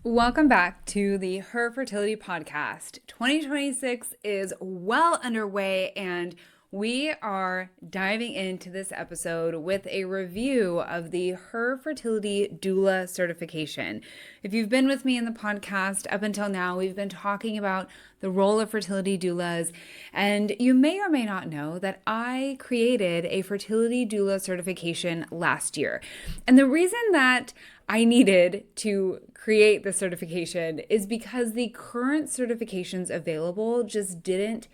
Welcome back to the Her Fertility Podcast. 2026 is well underway, and we are diving into this episode with a review of the Her Fertility Doula certification. If you've been with me in the podcast up until now, we've been talking about the role of fertility doulas, and you may or may not know that I created a fertility doula certification last year. And the reason that I needed to create the certification is because the current certifications available just didn't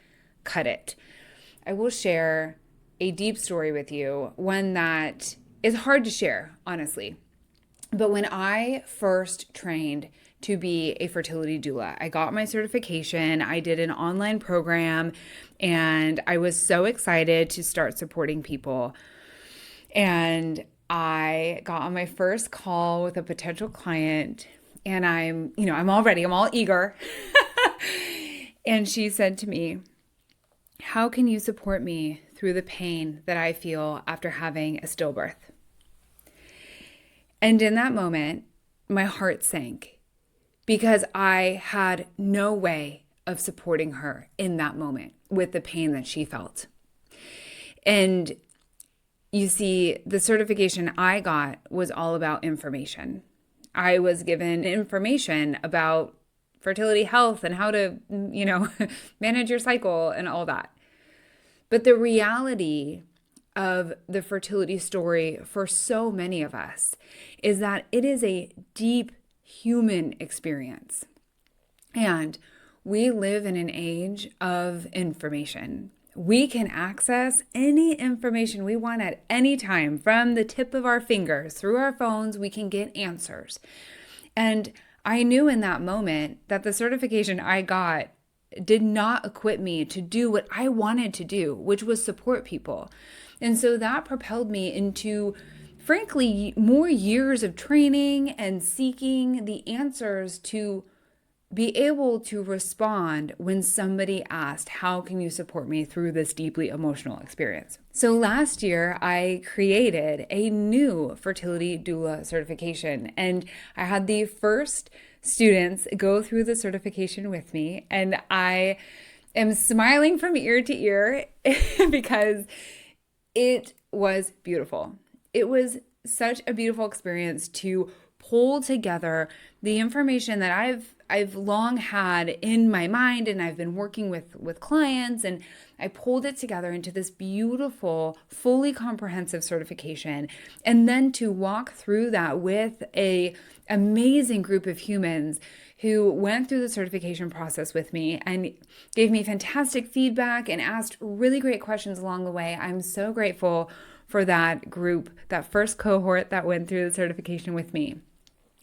cut it. I will share a deep story with you, one that is hard to share, honestly. But when I first trained to be a fertility doula, I got my certification, I did an online program, and I was so excited to start supporting people. And I got on my first call with a potential client, and I'm all ready, I'm all eager. And she said to me, "How can you support me through the pain that I feel after having a stillbirth?" And in that moment, my heart sank because I had no way of supporting her in that moment with the pain that she felt. And you see, the certification I got was all about information. I was given information about fertility health and how to, manage your cycle and all that. But the reality of the fertility story for so many of us is that it is a deep human experience. And we live in an age of information. We can access any information we want at any time from the tip of our fingers. Through our phones, we can get answers. And I knew in that moment that the certification I got did not equip me to do what I wanted to do, which was support people. And so that propelled me into, frankly, more years of training and seeking the answers to be able to respond when somebody asked, "How can you support me through this deeply emotional experience?" So last year, I created a new fertility doula certification, and I had the first students go through the certification with me, and I am smiling from ear to ear because it was beautiful. It was such a beautiful experience to pull together the information that I've long had in my mind, and I've been working with clients, and I pulled it together into this beautiful, fully comprehensive certification, and then to walk through that with an amazing group of humans who went through the certification process with me and gave me fantastic feedback and asked really great questions along the way. I'm so grateful for that group, that first cohort that went through the certification with me.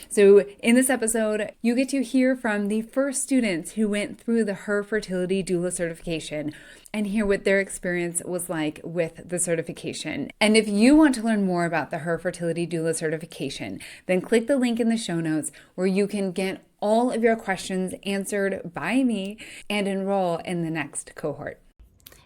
So in this episode, you get to hear from the first students who went through the Her Fertility Doula certification and hear what their experience was like with the certification. And if you want to learn more about the Her Fertility Doula certification, then click the link in the show notes where you can get all of your questions answered by me and enroll in the next cohort.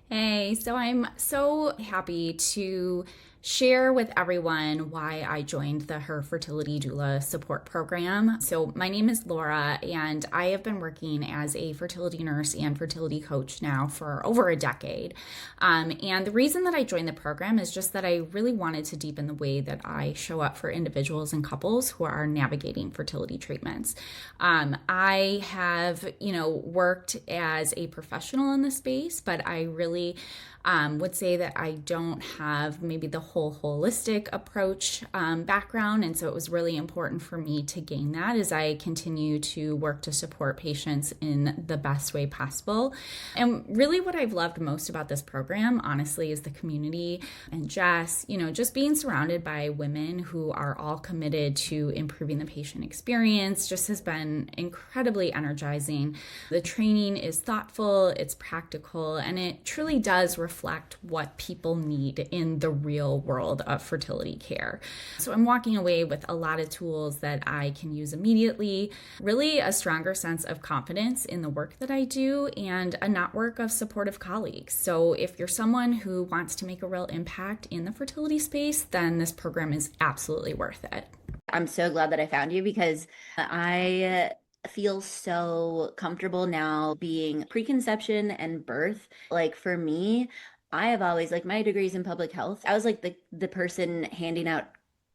Hey, so I'm so happy to share with everyone why I joined the Her Fertility Doula support program. So my name is Laura, and I have been working as a fertility nurse and fertility coach now for over a decade. And the reason that I joined the program is just that I really wanted to deepen the way that I show up for individuals and couples who are navigating fertility treatments. I have, worked as a professional in the space, but I really would say that I don't have maybe the whole holistic approach background. And so it was really important for me to gain that as I continue to work to support patients in the best way possible. And really what I've loved most about this program, honestly, is the community and Jess, just being surrounded by women who are all committed to improving the patient experience just has been incredibly energizing. The training is thoughtful, it's practical, and it truly does reflect what people need in the real world of fertility care. So I'm walking away with a lot of tools that I can use immediately, really a stronger sense of confidence in the work that I do, and a network of supportive colleagues. So if you're someone who wants to make a real impact in the fertility space, then this program is absolutely worth it. I'm so glad that I found you because I feel so comfortable now being preconception and birth. Like for me, I have always like my degrees in public health. I was like the person handing out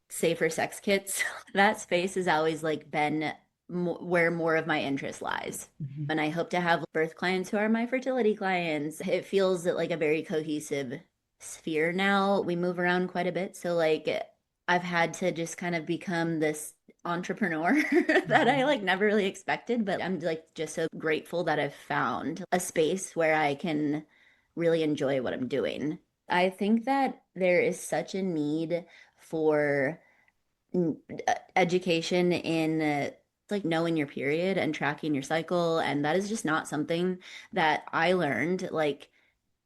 safer sex kits. That space has always like been where more of my interest lies. And I hope to have birth clients who are my fertility clients. It feels like a very cohesive sphere now. We move around quite a bit. So like I've had to just kind of become this entrepreneur that I like never really expected, but I'm like just so grateful that I've found a space where I can really enjoy what I'm doing. I think that there is such a need for education in like knowing your period and tracking your cycle, and that is just not something that I learned like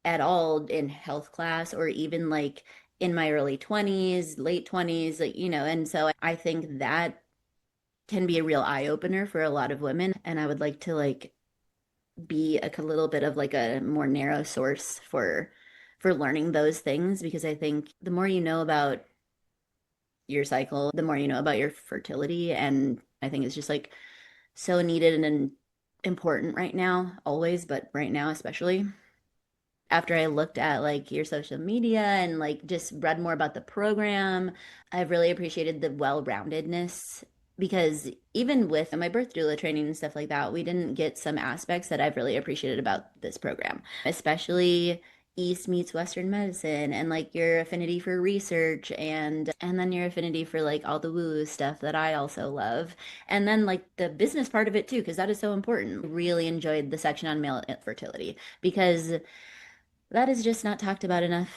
at all in health class or even like in my early 20s, late 20s, like, and so I think that can be a real eye opener for a lot of women. And I would like to like be a little bit of like a more narrow source for learning those things because I think the more you know about your cycle, the more you know about your fertility. And I think it's just like so needed and important right now, always, but right now especially. After I looked at like your social media and like just read more about the program, I've really appreciated the well-roundedness because even with my birth doula training and stuff like that, we didn't get some aspects that I've really appreciated about this program, especially East meets Western medicine and like your affinity for research and then your affinity for like all the woo stuff that I also love. And then like the business part of it too, because that is so important. Really enjoyed the section on male fertility because that is just not talked about enough.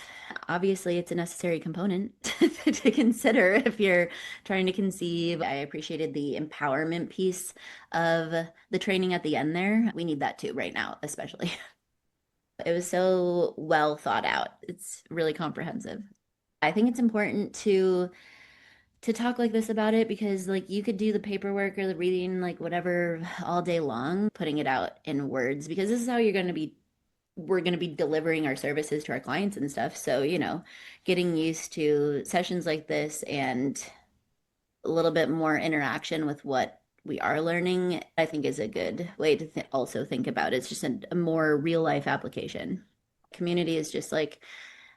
Obviously, it's a necessary component to consider if you're trying to conceive. I appreciated the empowerment piece of the training at the end there. We need that too right now, especially. It was so well thought out. It's really comprehensive. I think it's important to talk like this about it because like you could do the paperwork or the reading like whatever all day long, putting it out in words because this is how we're going to be delivering our services to our clients and stuff. So, getting used to sessions like this and a little bit more interaction with what we are learning, I think is a good way to also think about it. It's just a more real life application. Community is just like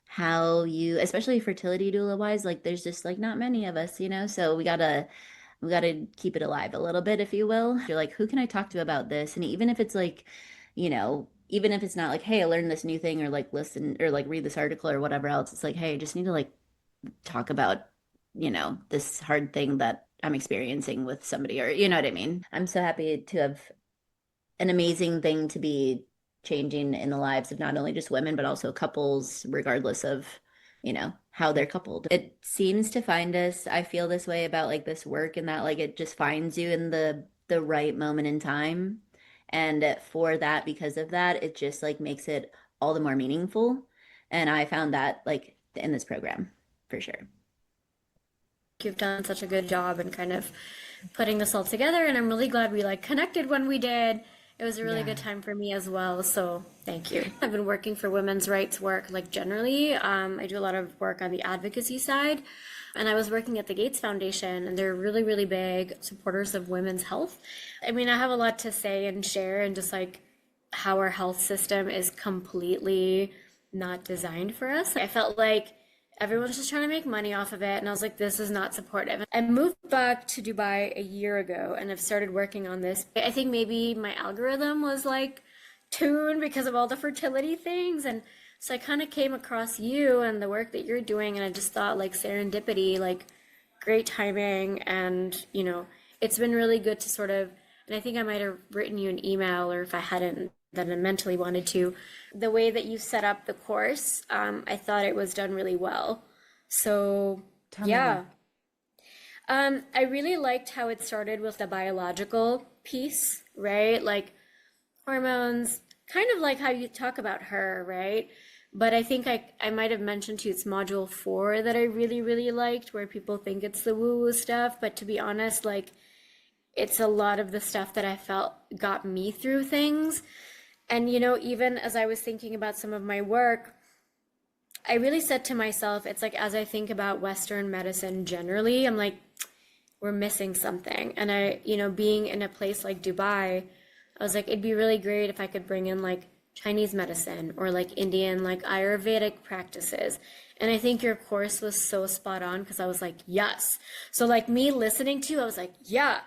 how you, especially fertility doula wise, like there's just like not many of us, so we gotta keep it alive a little bit, if you will. You're like, who can I talk to about this? And even if it's like, even if it's not like, hey, I learned this new thing or like listen or like read this article or whatever else, it's like, hey, I just need to like talk about, this hard thing that I'm experiencing with somebody or you know what I mean? I'm so happy to have an amazing thing to be changing in the lives of not only just women, but also couples, regardless of, how they're coupled. It seems to find us. I feel this way about like this work and that like it just finds you in the right moment in time. And for that, because of that, it just like makes it all the more meaningful. And I found that like in this program for sure. You've done such a good job in kind of putting this all together, and I'm really glad we like connected when we did. It was a really good time for me as well, so thank you. I've been working for women's rights work like generally. I do a lot of work on the advocacy side, and I was working at the Gates Foundation, and they're really, really big supporters of women's health. I mean, I have a lot to say and share, and just like how our health system is completely not designed for us. I felt like everyone's just trying to make money off of it. And I was like, this is not supportive. I moved back to Dubai a year ago and I've started working on this. I think maybe my algorithm was like tuned because of all the fertility things. And so I kind of came across you and the work that you're doing. And I just thought like serendipity, like great timing. And, it's been really good to sort of, and I think I might have written you an email, or if I hadn't, that I mentally wanted to. The way that you set up the course, I thought it was done really well. So, Tell me yeah. I really liked how it started with the biological piece, right? Like hormones, kind of like how you talk about her, right? But I think I might have mentioned to you it's module 4 that I really, really liked, where people think it's the woo-woo stuff. But to be honest, like it's a lot of the stuff that I felt got me through things. And, even as I was thinking about some of my work, I really said to myself, it's like, as I think about Western medicine generally, I'm like, we're missing something. And I, you know, being in a place like Dubai, I was like, it'd be really great if I could bring in like Chinese medicine or like Indian, like Ayurvedic practices. And I think your course was so spot on because I was like, yes. So like me listening to you, I was like, yeah,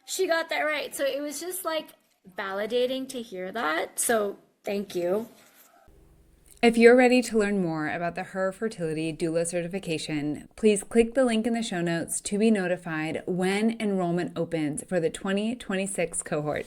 she got that right. So it was just like validating to hear that. So thank you. If you're ready to learn more about the Her Fertility Doula certification, please click the link in the show notes to be notified when enrollment opens for the 2026 cohort.